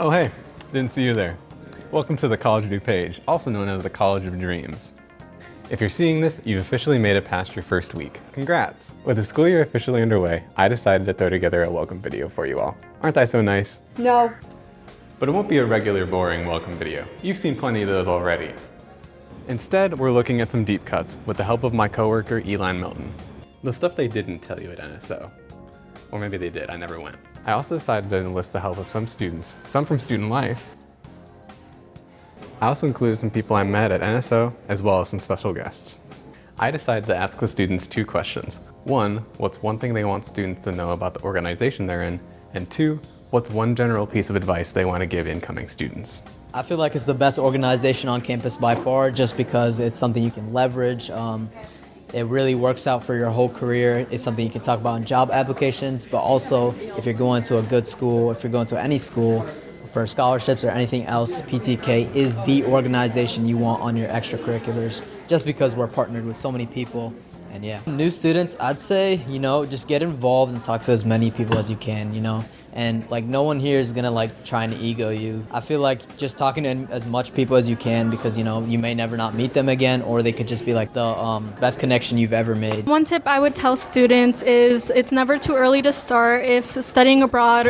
Oh hey, didn't see you there. Welcome to the College of DuPage, also known as the College of Dreams. If you're seeing this, you've officially made it past your first week. Congrats! With the school year officially underway, I decided to throw together a welcome video for you all. Aren't I so nice? No. But it won't be a regular boring welcome video. You've seen plenty of those already. Instead, we're looking at some deep cuts with the help of my coworker Eline Melton. The stuff they didn't tell you at NSO. Or maybe they did, I never went. I also decided to enlist the help of some students, some from student life. I also included some people I met at NSO, as well as some special guests. I decided to ask the students 2 questions. 1, what's one thing they want students to know about the organization they're in? And 2, what's one general piece of advice they want to give incoming students? I feel like it's the best organization on campus by far, just because it's something you can leverage. It really works out for your whole career. It's something you can talk about in job applications, but also if you're going to a good school, if you're going to any school for scholarships or anything else, PTK is the organization you want on your extracurriculars, just because we're partnered with so many people. And yeah, new students, I'd say, just get involved and talk to as many people as you can, and like no one here is gonna like trying to ego you. I feel like just talking to as much people as you can, because you may never not meet them again, or they could just be like the best connection you've ever made. One tip I would tell students is it's never too early to start. If studying abroad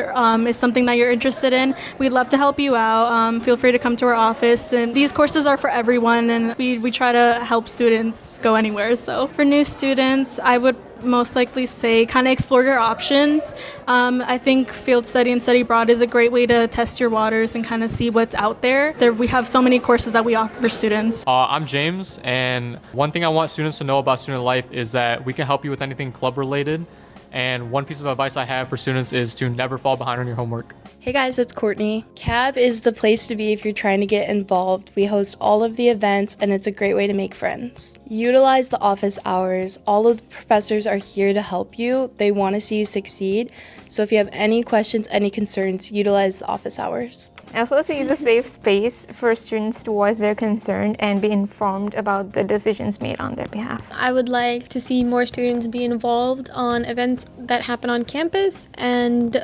is something that you're interested in, we'd love to help you out. Feel free to come to our office, and these courses are for everyone, and we try to help students go anywhere. So for new students, I would most likely say kind of explore your options. I think field study and study abroad is a great way to test your waters and kind of see what's out there. We have so many courses that we offer for students. I'm James, and one thing I want students to know about student life is that we can help you with anything club related. And one piece of advice I have for students is to never fall behind on your homework. Hey guys, it's Courtney. CAB is the place to be if you're trying to get involved. We host all of the events, and it's a great way to make friends. Utilize the office hours. All of the professors are here to help you. They want to see you succeed. So if you have any questions, any concerns, utilize the office hours. SLC is a safe space for students to voice their concern and be informed about the decisions made on their behalf. I would like to see more students be involved on events that happen on campus and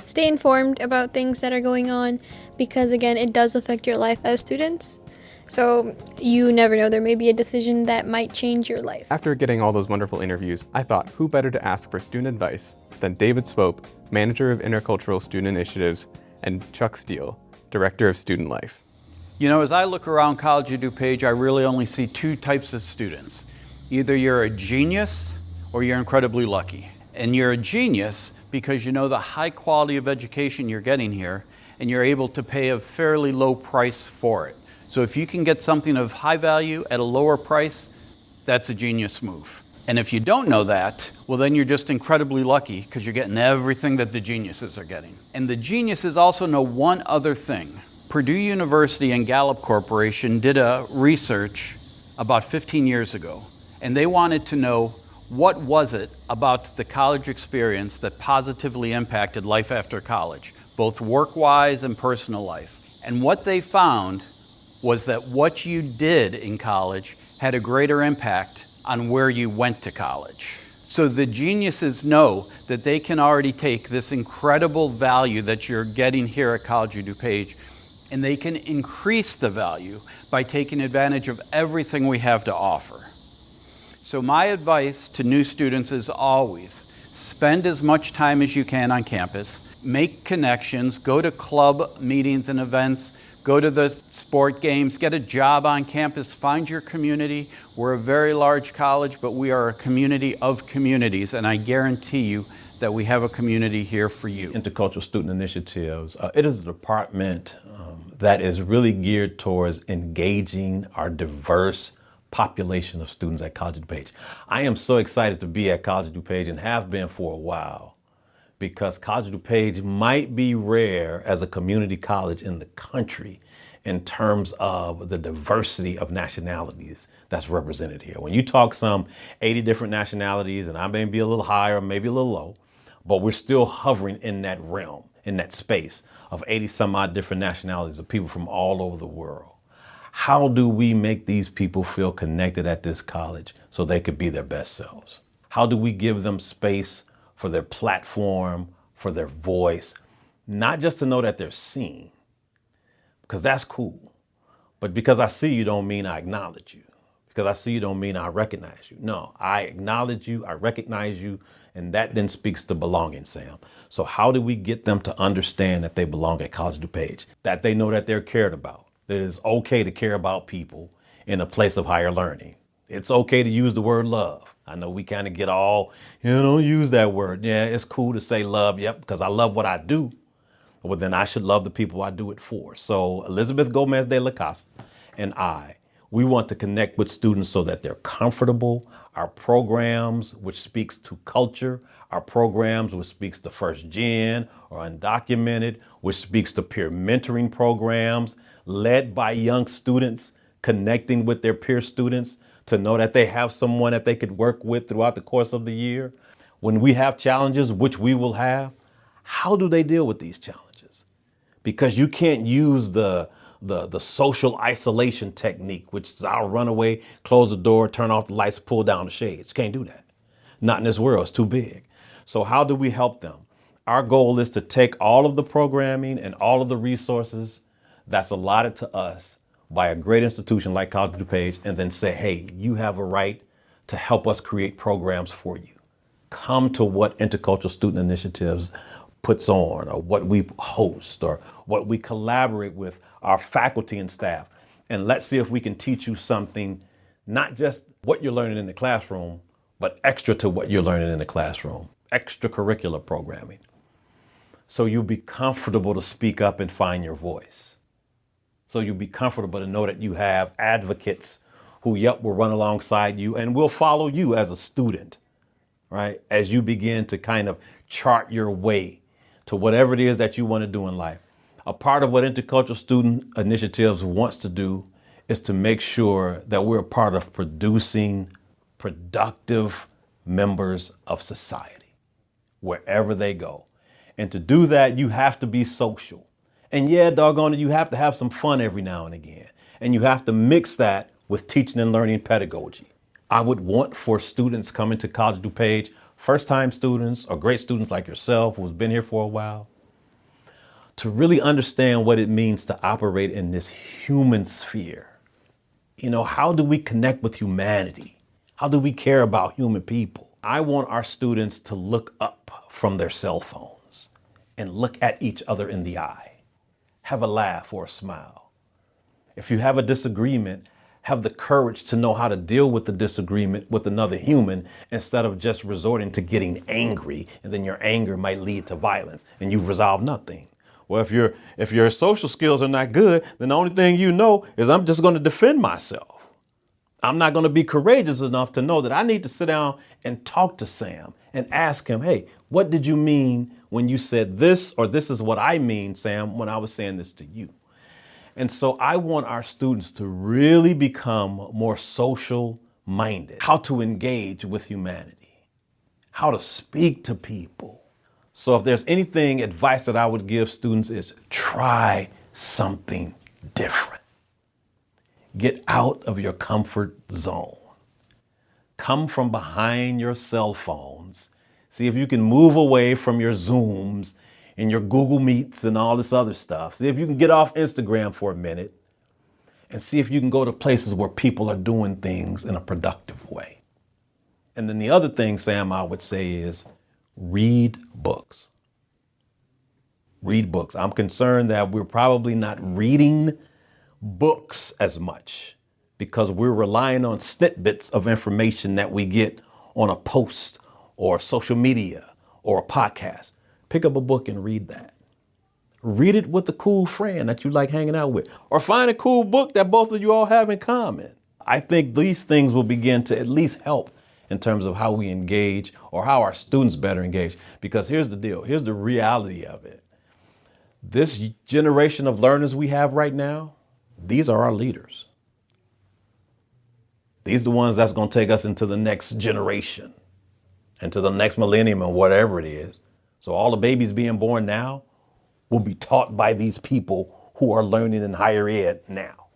stay informed about things that are going on, because again, it does affect your life as students. So you never know, there may be a decision that might change your life. After getting all those wonderful interviews, I thought who better to ask for student advice than David Swope, Manager of Intercultural Student Initiatives, and Chuck Steele, Director of Student Life. As I look around College of DuPage, I really only see 2 types of students. Either you're a genius or you're incredibly lucky. And you're a genius because you know the high quality of education you're getting here, and you're able to pay a fairly low price for it. So if you can get something of high value at a lower price, that's a genius move. And if you don't know that, well then you're just incredibly lucky, because you're getting everything that the geniuses are getting. And the geniuses also know one other thing. Purdue University and Gallup Corporation did a research about 15 years ago, and they wanted to know what was it about the college experience that positively impacted life after college, both work-wise and personal life. And what they found was that what you did in college had a greater impact on where you went to college. So the geniuses know that they can already take this incredible value that you're getting here at College of DuPage, and they can increase the value by taking advantage of everything we have to offer. So my advice to new students is always spend as much time as you can on campus, make connections, go to club meetings and events, go to the sport games, get a job on campus, find your community. We're a very large college, but we are a community of communities, and I guarantee you that we have a community here for you. Intercultural Student Initiatives, it is a department that is really geared towards engaging our diverse population of students at College of DuPage. I am so excited to be at College of DuPage and have been for a while, because College of DuPage might be rare as a community college in the country in terms of the diversity of nationalities that's represented here. When you talk some 80 different nationalities, and I may be a little higher, maybe a little low, but we're still hovering in that realm, in that space of 80 some odd different nationalities of people from all over the world. How do we make these people feel connected at this college so they could be their best selves? How do we give them space for their platform, for their voice, Not just to know that they're seen, because that's cool. But because I see you don't mean I acknowledge you. Because I see you don't mean I recognize you. No, I acknowledge you, I recognize you, and that then speaks to belonging, Sam. So how do we get them to understand that they belong at College DuPage? That they know that they're cared about. That it's okay to care about people in a place of higher learning. It's okay to use the word love. I know we kind of get all, don't use that word. Yeah, it's cool to say love, yep, because I love what I do. Well, then I should love the people I do it for. So Elizabeth Gomez de la Casa and we want to connect with students so that they're comfortable. Our programs, which speaks to culture, our programs, which speaks to first gen or undocumented, which speaks to peer mentoring programs led by young students, connecting with their peer students to know that they have someone that they could work with throughout the course of the year. When we have challenges, which we will have, how do they deal with these challenges? Because you can't use the social isolation technique, which is I'll run away, close the door, turn off the lights, pull down the shades. You can't do that. Not in this world, it's too big. So how do we help them? Our goal is to take all of the programming and all of the resources that's allotted to us by a great institution like College DuPage and then say, hey, you have a right to help us create programs for you. Come to what Intercultural Student Initiatives puts on, or what we host, or what we collaborate with our faculty and staff. And let's see if we can teach you something, not just what you're learning in the classroom, but extra to what you're learning in the classroom, extracurricular programming. So you'll be comfortable to speak up and find your voice. So you'll be comfortable to know that you have advocates who, will run alongside you and will follow you as a student, right? As you begin to kind of chart your way to whatever it is that you want to do in life. A part of what Intercultural Student Initiatives wants to do is to make sure that we're a part of producing productive members of society, wherever they go. And to do that, you have to be social. And yeah, doggone it, you have to have some fun every now and again. And you have to mix that with teaching and learning pedagogy. I would want for students coming to College DuPage, first-time students or great students like yourself who's been here for a while, to really understand what it means to operate in this human sphere. How do we connect with humanity? How do we care about human people? I want our students to look up from their cell phones and look at each other in the eye. Have a laugh or a smile. If you have a disagreement, have the courage to know how to deal with the disagreement with another human instead of just resorting to getting angry, and then your anger might lead to violence and you've resolved nothing. Well, if your social skills are not good, then the only thing you know is I'm just going to defend myself. I'm not going to be courageous enough to know that I need to sit down and talk to Sam and ask him, hey, what did you mean when you said this, or this is what I mean, Sam, when I was saying this to you? And so I want our students to really become more social minded, how to engage with humanity, how to speak to people. So if there's anything advice that I would give students is try something different. Get out of your comfort zone. Come from behind your cell phones. See if you can move away from your Zooms and your Google Meets and all this other stuff. See if you can get off Instagram for a minute and see if you can go to places where people are doing things in a productive way. And then the other thing, Sam, I would say is read books. Read books. I'm concerned that we're probably not reading books as much because we're relying on snippets of information that we get on a post or social media or a podcast. Pick up a book and read that. Read it with a cool friend that you like hanging out with, or find a cool book that both of you all have in common. I think these things will begin to at least help in terms of how we engage or how our students better engage. Because here's the deal. Here's the reality of it. This generation of learners we have right now, these are our leaders. These are the ones that's going to take us into the next generation, into the next millennium or whatever it is. So all the babies being born now will be taught by these people who are learning in higher ed now.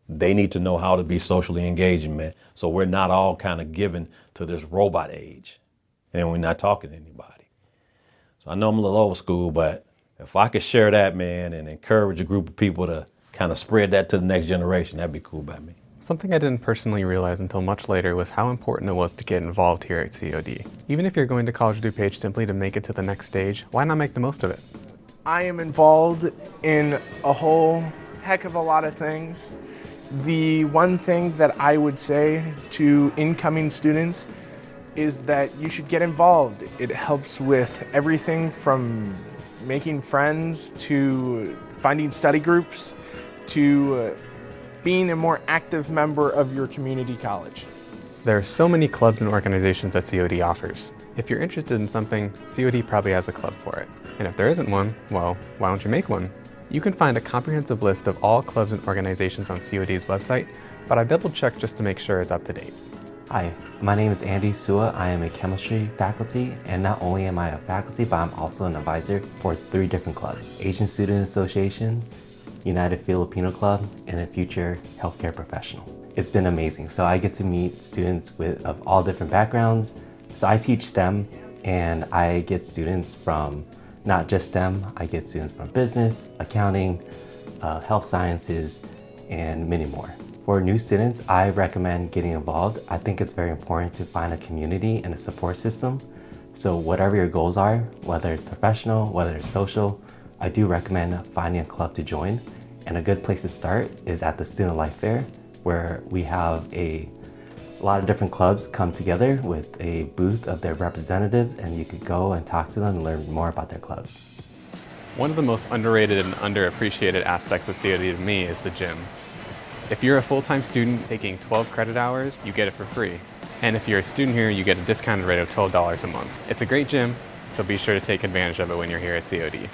They need to know how to be socially engaging, man. So we're not all kind of given to this robot age and we're not talking to anybody. So I know I'm a little old school, but If I could share that, man, and encourage a group of people to kind of spread that to the next generation, that'd be cool by me. Something I didn't personally realize until much later was how important it was to get involved here at COD. Even if you're going to College DuPage simply to make it to the next stage, why not make the most of it? I am involved in a whole heck of a lot of things. The one thing that I would say to incoming students is that you should get involved. It helps with everything from making friends to finding study groups to being a more active member of your community college. There are so many clubs and organizations that COD offers. If you're interested in something, COD probably has a club for it. And if there isn't one, well, why don't you make one? You can find a comprehensive list of all clubs and organizations on COD's website, but I double-checked just to make sure it's up to date. Hi, my name is Angie Sua. I am a chemistry faculty, and not only am I a faculty, but I'm also an advisor for 3 different clubs: Asian Student Association, United Filipino Club, and a future healthcare professional. It's been amazing. So I get to meet students of all different backgrounds. So I teach STEM, and I get students from not just STEM, I get students from business, accounting, health sciences, and many more. For new students, I recommend getting involved. I think it's very important to find a community and a support system. So whatever your goals are, whether it's professional, whether it's social, I do recommend finding a club to join. And a good place to start is at the Student Life Fair, where we have a lot of different clubs come together with a booth of their representatives, and you could go and talk to them and learn more about their clubs. One of the most underrated and underappreciated aspects of COD to me is the gym. If you're a full-time student taking 12 credit hours, you get it for free. And if you're a student here, you get a discounted rate of $12 a month. It's a great gym, so be sure to take advantage of it when you're here at COD.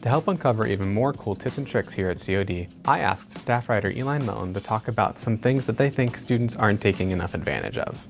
To help uncover even more cool tips and tricks here at COD, I asked staff writer Eline Melton to talk about some things that they think students aren't taking enough advantage of.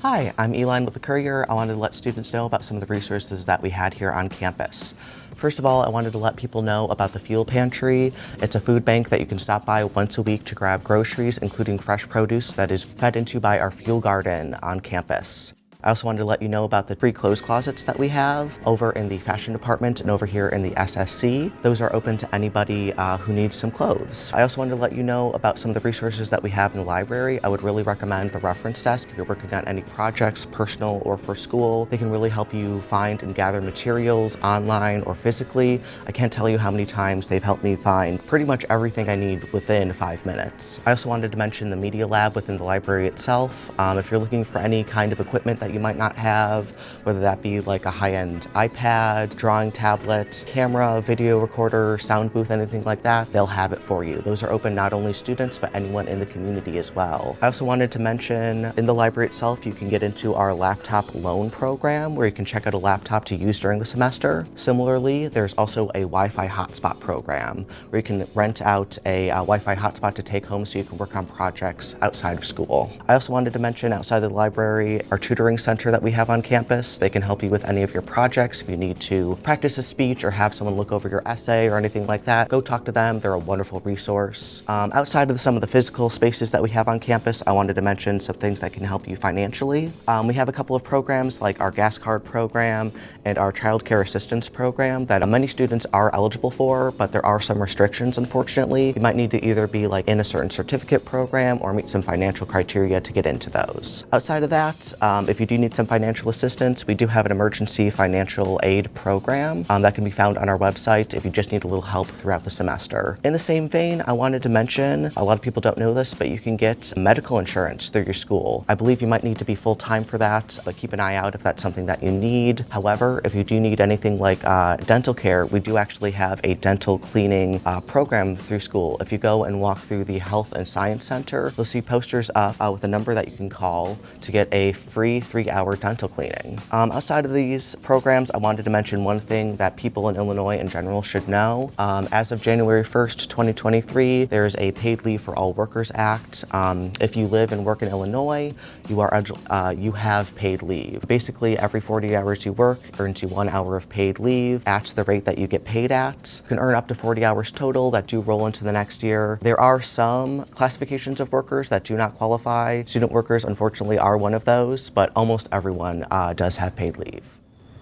Hi, I'm Eline with the Courier. I wanted to let students know about some of the resources that we had here on campus. First of all, I wanted to let people know about the Fuel Pantry. It's a food bank that you can stop by once a week to grab groceries, including fresh produce that is fed into by our Fuel Garden on campus. I also wanted to let you know about the free clothes closets that we have over in the fashion department and over here in the SSC. Those are open to anybody who needs some clothes. I also wanted to let you know about some of the resources that we have in the library. I would really recommend the reference desk if you're working on any projects, personal or for school. They can really help you find and gather materials online or physically. I can't tell you how many times they've helped me find pretty much everything I need within 5 minutes. I also wanted to mention the media lab within the library itself. If you're looking for any kind of equipment that you might not have, whether that be like a high-end iPad, drawing tablet, camera, video recorder, sound booth, anything like that, they'll have it for you. Those are open not only students, but anyone in the community as well. I also wanted to mention in the library itself, you can get into our laptop loan program where you can check out a laptop to use during the semester. Similarly, there's also a Wi-Fi hotspot program where you can rent out a Wi-Fi hotspot to take home so you can work on projects outside of school. I also wanted to mention outside the library, our tutoring center that we have on campus. They can help you with any of your projects. If you need to practice a speech or have someone look over your essay or anything like that, go talk to them. They're a wonderful resource. Outside of some of the physical spaces that we have on campus, I wanted to mention some things that can help you financially. We have a couple of programs like our gas card program and our child care assistance program that many students are eligible for, but there are some restrictions, unfortunately. You might need to either be like in a certain certificate program or meet some financial criteria to get into those. Outside of that, if you do need some financial assistance, we do have an emergency financial aid program that can be found on our website if you just need a little help throughout the semester. In the same vein, I wanted to mention, a lot of people don't know this, but you can get medical insurance through your school. I believe you might need to be full-time for that, but keep an eye out if that's something that you need. However, if you do need anything like dental care, we do actually have a dental cleaning program through school. If you go and walk through the Health and Science Center, you'll see posters up with a number that you can call to get a free 3-hour dental cleaning. Outside of these programs, I wanted to mention one thing that people in Illinois in general should know. As of January 1st, 2023, there is a Paid Leave for All Workers Act. If you live and work in Illinois, you have paid leave. Basically, every 40 hours you work earns you 1 hour of paid leave at the rate that you get paid at. You can earn up to 40 hours total that do roll into the next year. There are some classifications of workers that do not qualify. Student workers, unfortunately, are one of those, but almost everyone does have paid leave.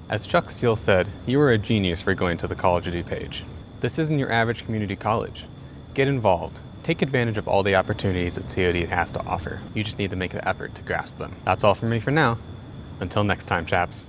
As Chuck Steele said, you are a genius for going to the College of DuPage. This isn't your average community college. Get involved. Take advantage of all the opportunities that COD has to offer. You just need to make the effort to grasp them. That's all from me for now. Until next time, chaps.